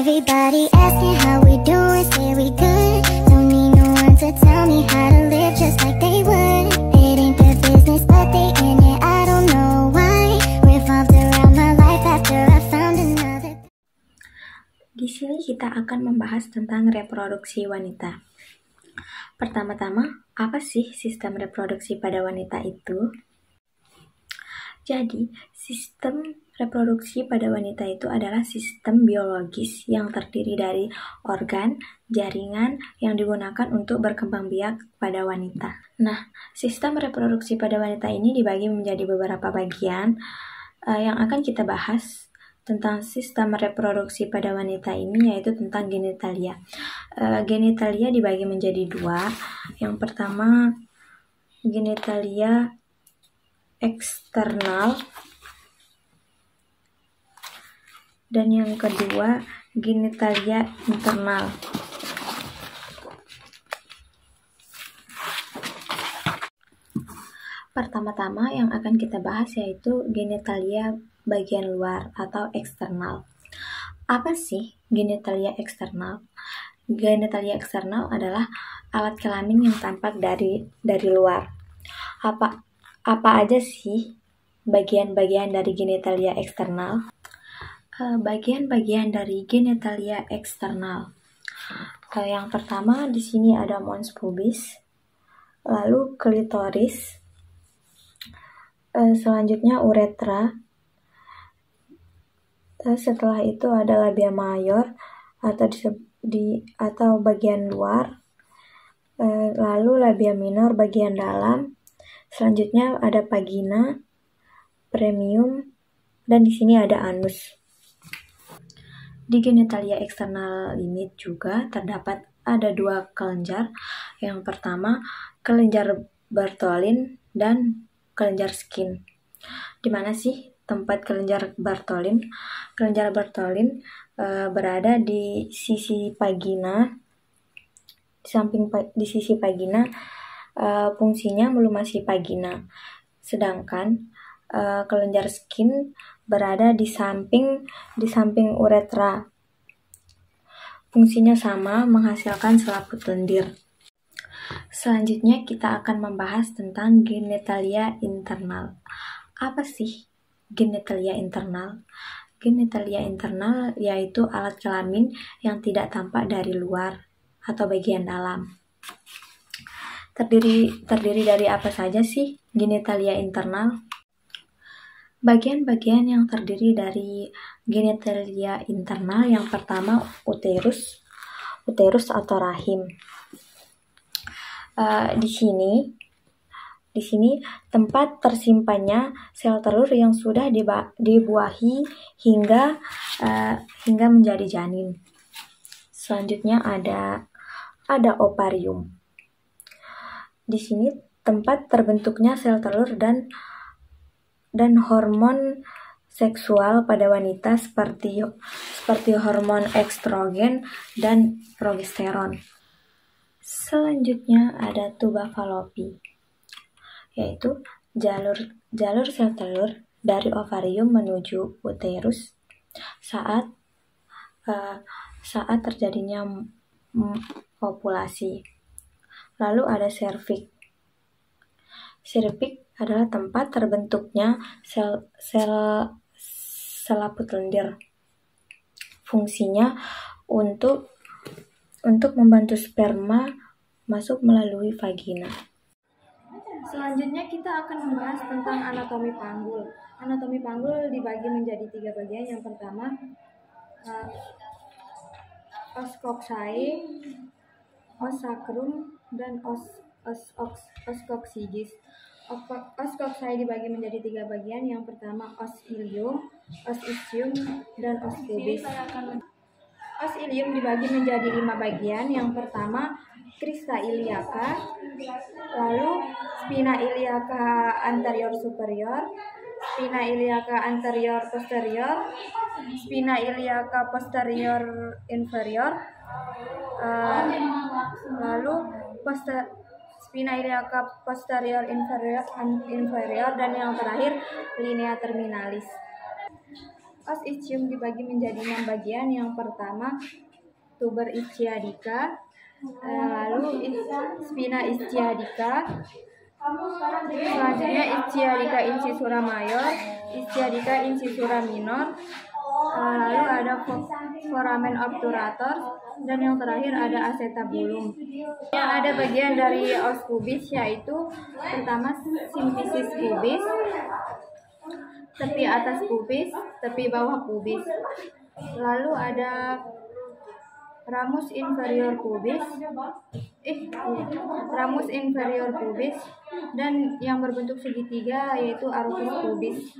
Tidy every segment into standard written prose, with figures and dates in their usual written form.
Everybody asking how we doing, say we good. Don't need no one to tell me how to live just like they would. It ain't their business, but they in it, I don't know why. Revolved around my life after I found another. Di sini kita akan membahas tentang reproduksi wanita. Pertama-tama, apa sih sistem reproduksi pada wanita itu? Jadi, sistem reproduksi pada wanita itu adalah sistem biologis yang terdiri dari organ, jaringan yang digunakan untuk berkembang biak pada wanita. Nah, sistem reproduksi pada wanita ini dibagi menjadi beberapa bagian yang akan kita bahas tentang sistem reproduksi pada wanita ini, yaitu tentang genitalia. Genitalia dibagi menjadi dua. Yang pertama, genitalia eksternal, dan yang kedua genitalia internal. Pertama-tama yang akan kita bahas yaitu genitalia bagian luar atau eksternal. Apa sih genitalia eksternal? Genitalia eksternal adalah alat kelamin yang tampak dari luar. Apa aja sih bagian-bagian dari genitalia eksternal? Bagian-bagian dari genitalia eksternal. Yang pertama di sini ada mons pubis, lalu klitoris, selanjutnya uretra, setelah itu ada labia mayor atau bagian luar, lalu labia minor bagian dalam. Selanjutnya ada vagina, premium, dan di sini ada anus. Di genitalia eksternal ini juga terdapat ada dua kelenjar. Yang pertama, kelenjar Bartholin dan kelenjar Skin. Di mana sih tempat kelenjar Bartholin? Kelenjar Bartholin berada di sisi vagina, di sisi vagina. Fungsinya melumasi vagina, sedangkan kelenjar Skin berada di samping uretra. Fungsinya sama, menghasilkan selaput lendir. Selanjutnya kita akan membahas tentang genitalia internal. Apa sih genitalia internal? Genitalia internal yaitu alat kelamin yang tidak tampak dari luar atau bagian dalam. Terdiri dari apa saja sih genitalia internal? Bagian-bagian yang terdiri dari genitalia internal yang pertama uterus atau rahim. Di sini tempat tersimpannya sel telur yang sudah dibuahi hingga menjadi janin. Selanjutnya ada ovarium. Di sini tempat terbentuknya sel telur dan hormon seksual pada wanita seperti hormon estrogen dan progesteron. Selanjutnya ada tuba falopi, yaitu jalur sel telur dari ovarium menuju uterus saat terjadinya ovulasi. Lalu ada serviks. Serviks adalah tempat terbentuknya sel selaput lendir. Fungsinya untuk membantu sperma masuk melalui vagina. Selanjutnya kita akan membahas tentang anatomi panggul. Anatomi panggul dibagi menjadi 3 bagian. Yang pertama, os coxae, os sacrum, dan os coccygeus. Os coxae dibagi menjadi 3 bagian. Yang pertama os ilium, os ischium, dan os pubis. Os ilium dibagi menjadi 5 bagian. Yang pertama crista iliaca, lalu spina iliaca anterior superior, spina iliaca anterior posterior, spina iliaca posterior inferior, lalu spina iliaca posterior inferior, dan yang terakhir linea terminalis. Os ischium dibagi menjadi 6 bagian. Yang pertama tuber ischiadica, lalu spina ischiadica, selanjutnya ischiadica incisura mayor, ischiadica incisura minor, lalu ada foramen obturator, dan yang terakhir ada acetabulum. Yang ada bagian dari os pubis yaitu pertama simfisis pubis, tepi atas pubis, tepi bawah pubis. Lalu ada ramus inferior pubis, ramus inferior pubis, dan yang berbentuk segitiga yaitu arcus pubis.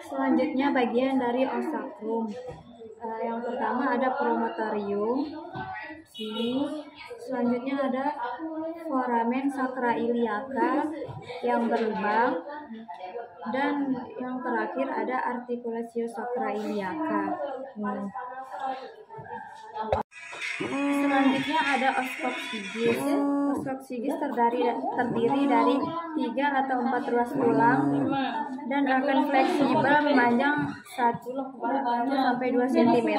Selanjutnya bagian dari os sacrum. Yang pertama ada promontorium, selanjutnya ada foramen sacra iliaca yang berlubang, dan yang terakhir ada articulatio sacra iliaca. Selanjutnya ada os coccygeus. Os coccygeus terdiri dari 3 atau 4 ruas tulang dan akan fleksibel memanjang 1-2 cm.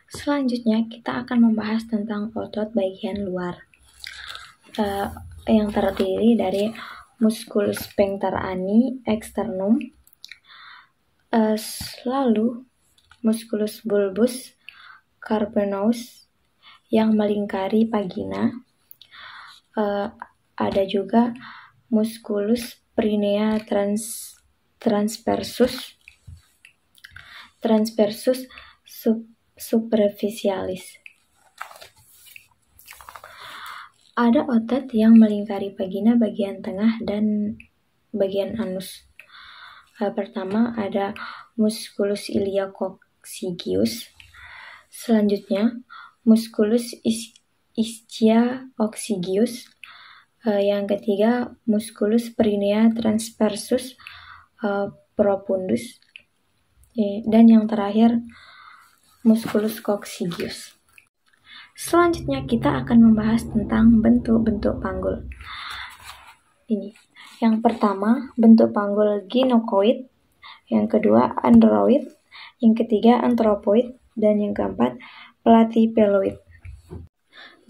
Selanjutnya kita akan membahas tentang otot bagian luar yang terdiri dari musculus sphincter ani externum, lalu musculus bulbus cavernosus yang melingkari vagina, ada juga musculus perineum transversus superficialis. Ada otot yang melingkari vagina bagian tengah dan bagian anus. Pertama ada musculus iliacoccygeus, selanjutnya musculus ischia-coccygeus, yang ketiga musculus perineum transversus profundus, dan yang terakhir musculus coccygeus. Selanjutnya kita akan membahas tentang bentuk-bentuk panggul. Ini. Yang pertama, bentuk panggul ginocoid, yang kedua android, yang ketiga anthropoid, dan yang keempat platypeloid.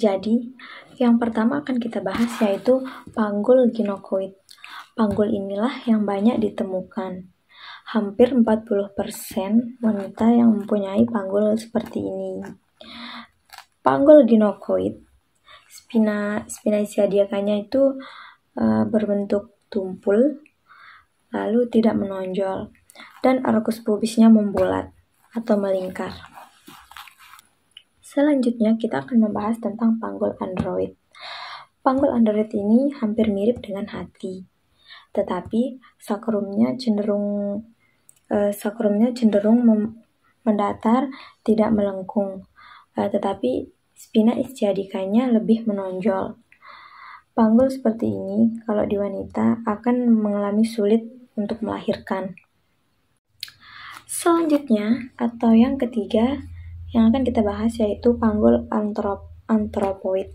Jadi, yang pertama akan kita bahas yaitu panggul ginocoid. Panggul inilah yang banyak ditemukan. Hampir 40% wanita yang mempunyai panggul seperti ini. Panggul ginocoid, spina ischiadiacanya itu berbentuk tumpul, lalu tidak menonjol, dan arcus pubisnya membulat atau melingkar. Selanjutnya kita akan membahas tentang panggul android. Panggul android ini hampir mirip dengan hati, tetapi sakrumnya cenderung mendatar, tidak melengkung, tetapi spina ischiadicanya lebih menonjol. Panggul seperti ini kalau di wanita akan mengalami sulit untuk melahirkan. Selanjutnya atau yang ketiga yang akan kita bahas yaitu panggul anthropoid.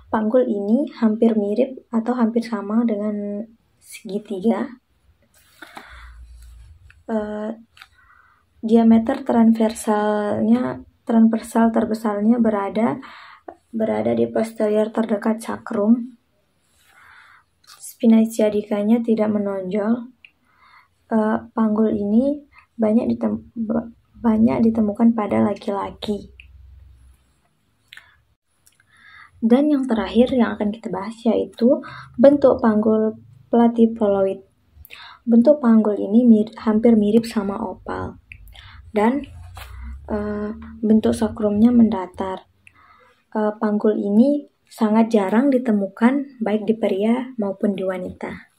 Panggul ini hampir mirip atau hampir sama dengan segitiga. Diameter transversal terbesarnya berada di posterior terdekat sacrum. Spina ischiadicanya tidak menonjol. Panggul ini banyak ditemukan pada laki-laki. Dan yang terakhir yang akan kita bahas yaitu bentuk panggul platypeloid. Bentuk panggul ini hampir mirip sama opal, dan bentuk sakrumnya mendatar. Panggul ini sangat jarang ditemukan baik di pria maupun di wanita.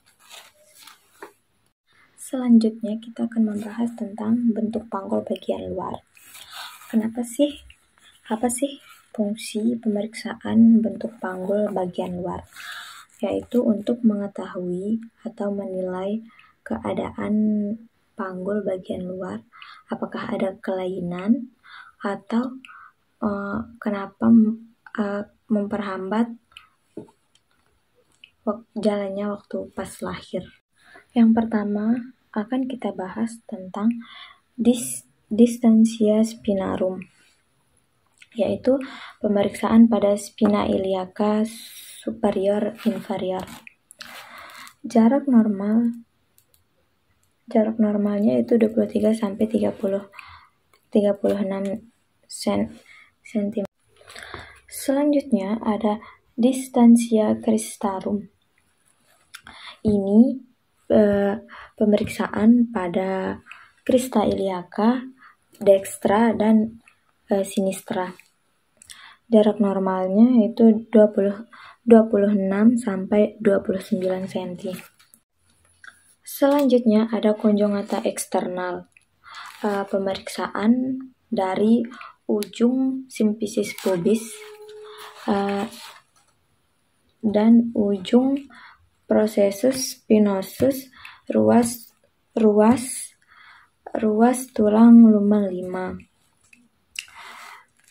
Selanjutnya kita akan membahas tentang bentuk panggul bagian luar. Apa sih fungsi pemeriksaan bentuk panggul bagian luar? Yaitu untuk mengetahui atau menilai keadaan panggul bagian luar, apakah ada kelainan atau kenapa memperhambat jalannya waktu pas lahir. Yang pertama akan kita bahas tentang distansia spinarum, yaitu pemeriksaan pada spina iliaca superior inferior. Jarak normalnya itu 23 sampai 36 cm. Selanjutnya ada distansia cristarum. Ini pemeriksaan pada crista iliaca dextra dan sinistra. Jarak normalnya itu 26 sampai 29 cm. Selanjutnya ada conjugata eksternal. Pemeriksaan dari ujung simfisis pubis dan ujung processus spinosus ruas tulang lumen 5.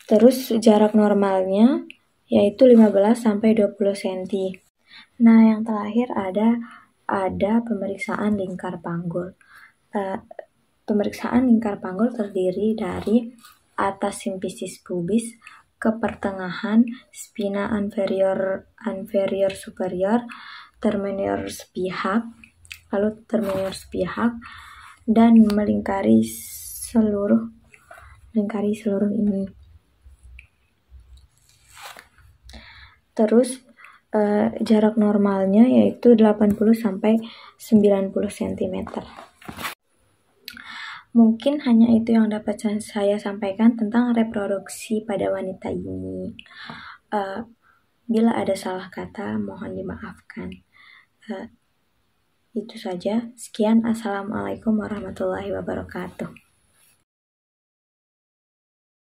Terus jarak normalnya yaitu 15 sampai 20 cm. Nah, yang terakhir ada pemeriksaan lingkar panggul. Pemeriksaan lingkar panggul terdiri dari atas simfisis pubis ke pertengahan spina anterior superior, terminor sepihak, lalu terminor sepihak, dan melingkari seluruh ini. Terus jarak normalnya yaitu 80 sampai 90 cm. Mungkin hanya itu yang dapat saya sampaikan tentang reproduksi pada wanita ini. Bila ada salah kata, mohon dimaafkan. Itu saja. Sekian. Assalamualaikum warahmatullahi wabarakatuh.